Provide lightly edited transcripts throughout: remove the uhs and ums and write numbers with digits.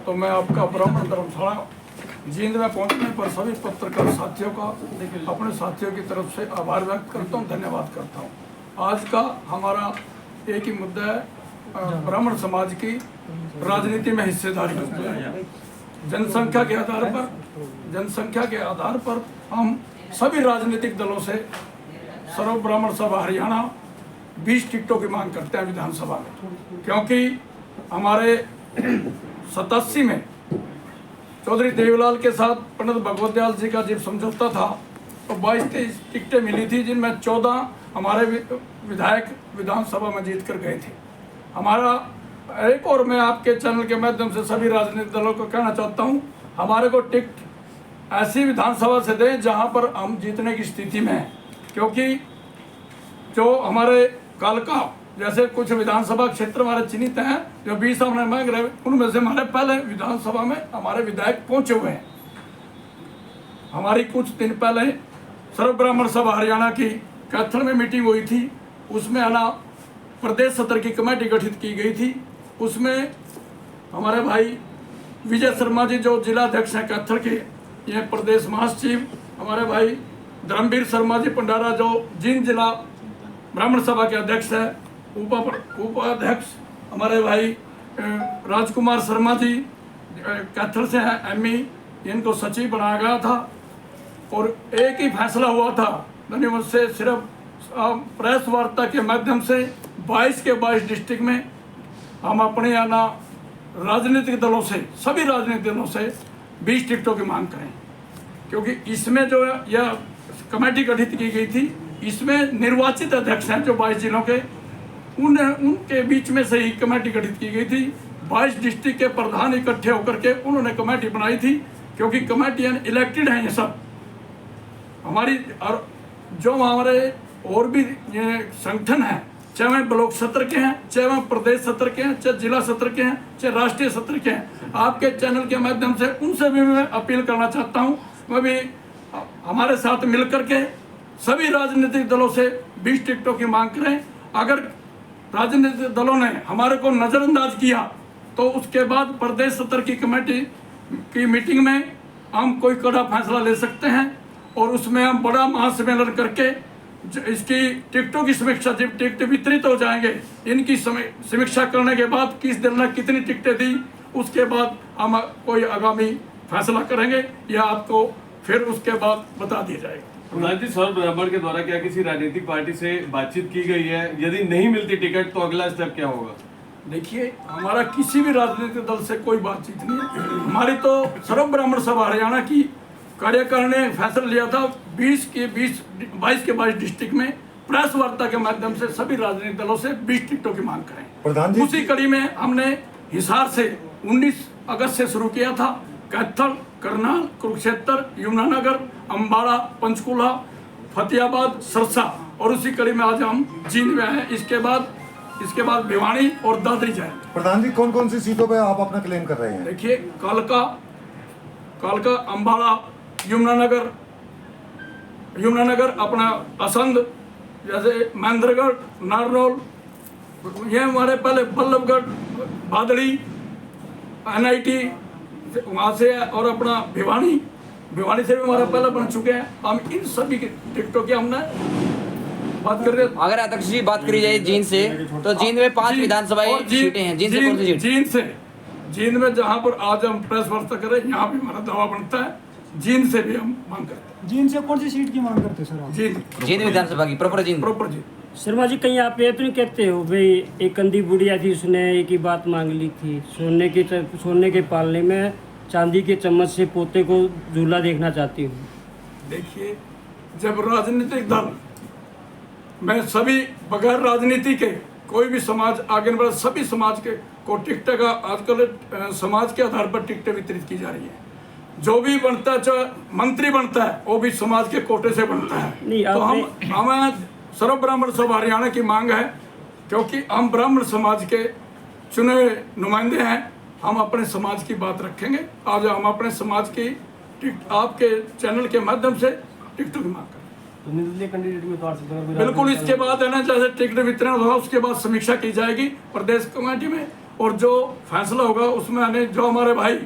तो मैं आपका ब्राह्मण धर्मशाला जींद में पहुंचने पर सभी पत्रकार साथियों का अपने साथियों की तरफ से आभार व्यक्त करता हूं, धन्यवाद करता हूं। आज का हमारा एक ही मुद्दा है, ब्राह्मण समाज की राजनीति में हिस्सेदारी। जनसंख्या के आधार पर हम सभी राजनीतिक दलों से सर्व ब्राह्मण सभा हरियाणा 20 टिकटों की मांग करते हैं विधानसभा में, क्योंकि हमारे 87 में चौधरी देवीलाल के साथ पंडित भगवत दयाल जी का जब समझौता था तो 22-23 टिकटें मिली थी, जिनमें 14 हमारे विधायक विधानसभा में जीत कर गए थे। हमारा एक और मैं आपके चैनल के माध्यम से सभी राजनीतिक दलों को कहना चाहता हूं, हमारे को टिकट ऐसी विधानसभा से दें जहां पर हम जीतने की स्थिति में हैं, क्योंकि जो हमारे कालका जैसे कुछ विधानसभा क्षेत्र हमारे चिन्हित हैं जो 20 हमने मांग रहे, उनमें से हमारे पहले विधानसभा में हमारे विधायक पहुंचे हुए हैं। हमारी कुछ दिन पहले सर्व ब्राह्मण सभा हरियाणा की कैथल में मीटिंग हुई थी, उसमें आना प्रदेश सत्र की कमेटी गठित की गई थी। उसमें हमारे भाई विजय शर्मा जी जो जिलाध्यक्ष हैं कैथल के, ये प्रदेश महासचिव हमारे भाई धर्मवीर शर्मा जी पंडारा जो जींद जिला ब्राह्मण सभा के अध्यक्ष है, उपाध्यक्ष हमारे भाई राजकुमार शर्मा जी कैथल से हैं एमई, इनको सचिव बनाया गया था। और एक ही फैसला हुआ था धन्यवाद से, सिर्फ प्रेस वार्ता के माध्यम से 22 के 22 डिस्ट्रिक्ट में हम अपने आना राजनीतिक दलों से, सभी राजनीतिक दलों से 20 टिकटों की मांग करें, क्योंकि इसमें जो यह कमेटी गठित की गई थी, इसमें निर्वाचित अध्यक्ष हैं जो 22 जिलों के, उनके बीच में से ही कमेटी गठित की गई थी। 22 डिस्ट्रिक्ट के प्रधान इकट्ठे होकर के उन्होंने कमेटी बनाई थी, क्योंकि कमेटियां इलेक्टेड हैं ये सब हमारी। और जो हमारे और भी ये संगठन हैं, चाहे वह ब्लॉक सत्र के हैं, चाहे वह प्रदेश सत्र के हैं, चाहे जिला सत्र के हैं, चाहे राष्ट्रीय सत्र के हैं, आपके चैनल के माध्यम से उनसे भी मैं अपील करना चाहता हूँ, वह भी हमारे साथ मिलकर के सभी राजनीतिक दलों से 20 टिकटों की मांग करें। अगर राजनीतिक दलों ने हमारे को नज़रअंदाज किया तो उसके बाद प्रदेश सत्र की कमेटी की मीटिंग में हम कोई कड़ा फैसला ले सकते हैं, और उसमें हम बड़ा महासम्मेलन करके इसकी टिकटों की समीक्षा, जब टिकट वितरित हो जाएंगे, इनकी समीक्षा करने के बाद किस दिन ने कितनी टिकटें दी, उसके बाद हम कोई आगामी फैसला करेंगे, या आपको फिर उसके बाद बता दिया जाएगा। प्रधान जी, सर्व ब्राह्मण के द्वारा क्या किसी राजनीतिक पार्टी से बातचीत की गई है? यदि नहीं मिलती टिकट तो अगला स्टेप क्या होगा? देखिए, हमारा किसी भी राजनीतिक दल से कोई बातचीत नहीं है। हमारी तो सर्व ब्राह्मण सभा हरियाणा की कार्यकारिणी ने फैसला लिया था 22 के 22 डिस्ट्रिक्ट में प्रेस वार्ता के माध्यम से सभी राजनीतिक दलों से 20 टिकटों की मांग करें। प्रधान जी, उसी कड़ी में हमने हिसार से 19 अगस्त से शुरू किया था, कैथल, करनाल, कुरुक्षेत्र, यमुनानगर, अम्बाड़ा, पंचकुला, फतेहाबाद, सरसा, और उसी कड़ी में आज हम जींद में हैं। इसके बाद भिवानी और दादरी जाएंगे। प्रधान जी, कौन कौन सी सीटों पे आप अपना क्लेम कर रहे हैं? देखिए, कालका, अम्बाड़ा, यमुनानगर, अपना असंध, जैसे महेंद्रगढ़, नारनौल, ये हमारे पहले बल्लभगढ़, बादड़ी, NIT वहाँ से, और अपना भिवानी से भी हमारा पहले बन चुके हैं। हम इन सभी के टिकटों की हमने बात कर रहे हैं। अगर अध्यक्ष जी बात करी जाए जींद से, तो जींद में 5 विधानसभा सीटें हैं। जींद से कौन सी सीट? जींद में जहाँ पर आज हम प्रेस वार्ता करें, यहाँ भी हमारा दावा बनता है, जींद से भी हम मांग करते हैं। जींद से कौन सी सीट की मांग करते हैं सर आप? जींद विधानसभा की प्रॉपर जींद। शर्मा जी, कहीं आप ये तो नहीं कहते हो भाई एक कंदी बुढ़िया थी, उसने एक ही बात मांग ली थी, सोने के पालने में चांदी के चम्मच से पोते को झूला देखना चाहती हूँ। देखिए, जब राजनीतिक दल में सभी बगैर राजनीति के कोई भी समाज आगे बढ़, सभी समाज के को टिकटें का आजकल समाज के आधार पर टिकटें वितरित की जा रही है। जो भी बनता है, चाहे मंत्री बनता है, वो भी समाज के कोटे से बनता है। तो हमें सर्व ब्राह्मण सभा हरियाणा की मांग है, क्योंकि हम ब्राह्मण समाज के चुने हुए नुमाइंदे हैं, हम अपने समाज की बात रखेंगे। आज हम अपने समाज की आपके चैनल के माध्यम से टिकटों की मांग करें। तो निर्दलीय कैंडिडेट भी उतार सकते हैं? बिल्कुल, इसके बाद है ना, जैसे टिकट वितरण होगा उसके बाद समीक्षा की जाएगी प्रदेश कमेटी में, और जो फैसला होगा उसमें आने जो हमारे भाई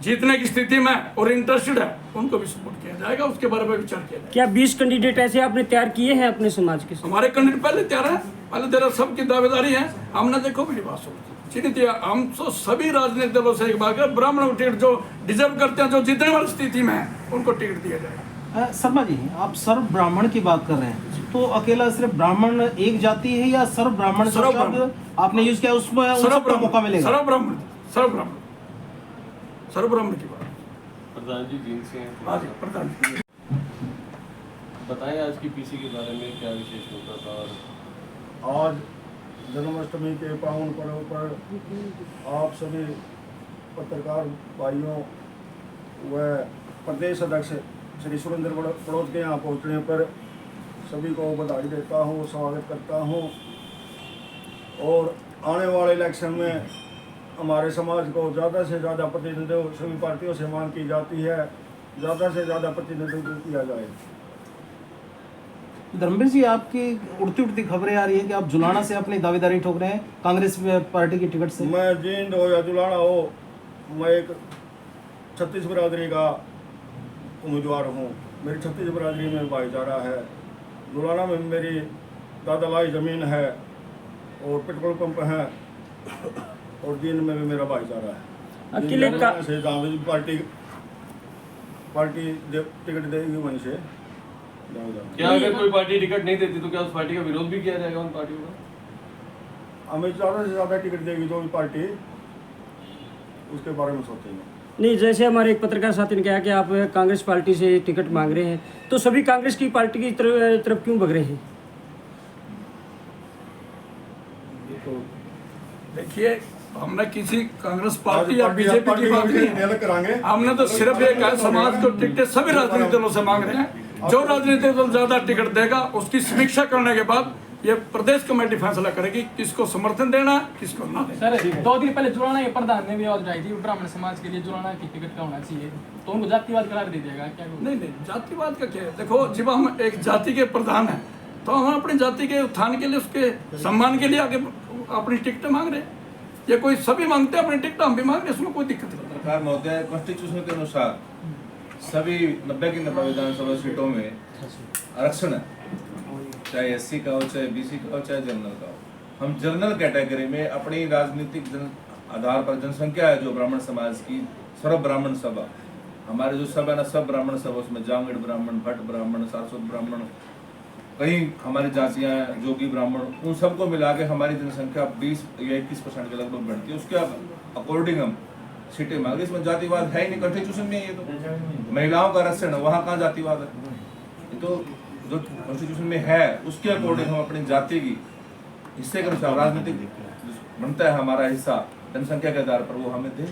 जीतने की स्थिति में और इंटरेस्टेड है उनको भी सपोर्ट किया जाएगा, उसके बारे में विचार किया जाएगा। क्या 20 कैंडिडेट ऐसे आपने तैयार किए हैं अपने समाज के साथ? हमारे कैंडिडेट पहले तैयार है, पहले तेरा सबकी दावेदारी है। हमने देखो मेरी बात सुनो, हम तो सभी राजनीतिक दलों से एक बात है, ब्राह्मण को टिकट जो डिजर्व करते हैं, जो जीतने वाली स्थिति में है, उनको टिकट दिया जाएगा। शर्मा जी, आप सर्व ब्राह्मण की बात कर रहे हैं, तो अकेला सिर्फ ब्राह्मण एक जाति है या सर्व ब्राह्मण सर्व ब्राह्मण आपने यूज किया, उसमें उन सबको मौका मिलेगा? सर्व ब्राह्मण की बात। प्रधान जी जींद से हैं। हाँ जी, प्रधान जी। बताएं आज की पीसी के बारे में क्या विशेष होता था। और आज जन्माष्टमी के पावन पर्व पर आप सभी पत्रकार भाइयों व प्रदेश अध्यक्ष श्री सुरेंद्र पड़ोद के यहाँ पहुँचने पर सभी को बधाई देता हूँ, स्वागत करता हूँ। और आने वाले इलेक्शन में हमारे समाज को ज़्यादा से ज़्यादा प्रतिनिधित्व सभी पार्टियों से मांग की जाती है, ज़्यादा से ज़्यादा प्रतिनिधित्व किया जाए। धर्मवीर जी, आपकी उड़ती खबरें आ रही है कि आप जुलाना से अपनी दावेदारी ठोक रहे हैं कांग्रेस पार्टी की टिकट से। मैं जींद हो या जुलाना हो, मैं एक 36 बिरादरी का उम्मीदवार हूँ। मेरी 36 बिरादरी में भाईचारा है। जुलाना में मेरी दादालाई ज़मीन है और पेट्रोल पंप है, और जींद में भी मेरा भाईचारा है। अकेले का से पार्टी टिकट देगी वहीं से क्या अगर कोई पार्टी टिकट नहीं देती तो क्या उस पार्टी का विरोध भी किया जाएगा उन पार्टियों का? हमें ज़्यादा से ज़्यादा टिकट देगी जो भी पार्टी, उसके बारे में सोचेंगे। नहीं, जैसे हमारे एक पत्रकार साथी ने कहा कि आप कांग्रेस पार्टी से टिकट मांग रहे हैं, तो सभी कांग्रेस की पार्टी की तरफ क्यों भग रहे हैं? तो देखिए, हमने किसी कांग्रेस पार्टी या बीजेपी की बात नहीं करांगे। हमने तो सिर्फ एक है, समाज को टिकटें सभी राजनीतिक दलों से मांग रहे हैं। जो राजनीतिक दल ज्यादा टिकट देगा उसकी समीक्षा करने के बाद ये प्रदेश कमेटी फैसला करेगी किसको समर्थन देना है, किसको ना देना। सर 2 दिन पहले जुलाना के प्रधान ने भी आवाज उठाई थी ब्राह्मण समाज के लिए जुलाना की टिकट का होना चाहिए, तो उनको जातिवाद करार दे देगा क्या? नहीं, जातिवाद का क्या है? देखो, जब हम एक जाति के प्रधान हैं तो हम अपनी जाति के उत्थान के लिए, उसके सम्मान के लिए आगे अपनी टिकट मांग रहे हैं। ये कोई सभी मांगते हैं अपनी टिकट, हम भी मांग रहे हैं, इसमें कोई दिक्कत नहीं। सरकार महोदय, कॉन्स्टिट्यूशन के अनुसार सभी 90 की 90 विधानसभा सीटों में आरक्षण है, चाहे एससी का हो, चाहे बीसी का हो, चाहे जनरल का हो। हम जनरल कैटेगरी में अपनी राजनीतिक आधार पर जनसंख्या है जो ब्राह्मण समाज की, सर्व ब्राह्मण सभा, हमारे जो सभा है ना, सब ब्राह्मण सभा, उसमें जांगड़ ब्राह्मण, भट्ट ब्राह्मण, सारस्वत ब्राह्मण, कई हमारी जातियां हैं, जोगी ब्राह्मण, उन सबको मिला के हमारी जनसंख्या 20 या 21% के लगभग बढ़ती है। उसके अकॉर्डिंग हम सीटें मांगे। इसमें जातिवाद है ही नहीं, कॉन्स्टिट्यूशन में ये तो महिलाओं का आरक्षण है, वहाँ कहाँ जातिवाद है? ये तो जो कॉन्स्टिट्यूशन में है उसके अकॉर्डिंग हम अपनी जाति की हिस्से के अनुसार राजनीतिक बनता है हमारा हिस्सा जनसंख्या के आधार पर, वो हमें दे।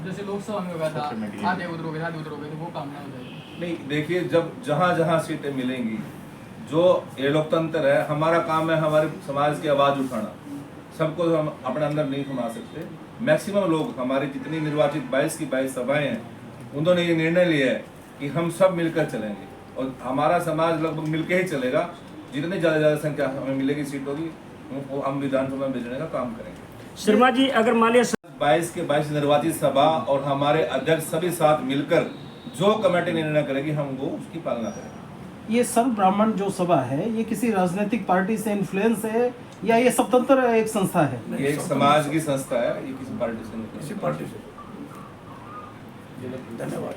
जैसे लोकसभा में होगा था आधे उधर हो गए तो वो काम ना हो जाएगा। नहीं, देखिए, जब जहाँ सीटें मिलेंगी, जो ये लोकतंत्र है, हमारा काम है हमारे समाज की आवाज़ उठाना। सबको हम अपने अंदर नहीं घुमा सकते। मैक्सिमम लोग, हमारी जितनी निर्वाचित 22 की 22 सभाएं हैं, उन्होंने ये निर्णय लिया है कि हम सब मिलकर चलेंगे और हमारा समाज लगभग मिलकर ही चलेगा। जितनी ज़्यादा संख्या हमें मिलेगी सीटों की, वो हम विधानसभा में भेजने का काम करेंगे। शर्मा जी, अगर मान लिया 22 के 22 निर्वाचित सभा और हमारे अध्यक्ष सभी साथ मिलकर जो कमेटी निर्णय करेगी, हम वो उसकी पालना करेंगे। ये सर्व ब्राह्मण जो सभा है, ये किसी राजनीतिक पार्टी से इन्फ्लुएंस है या ये स्वतंत्र एक संस्था है? ये एक समाज की संस्था है, ये किसी पार्टी से नहीं। किसी पार्टी से। धन्यवाद।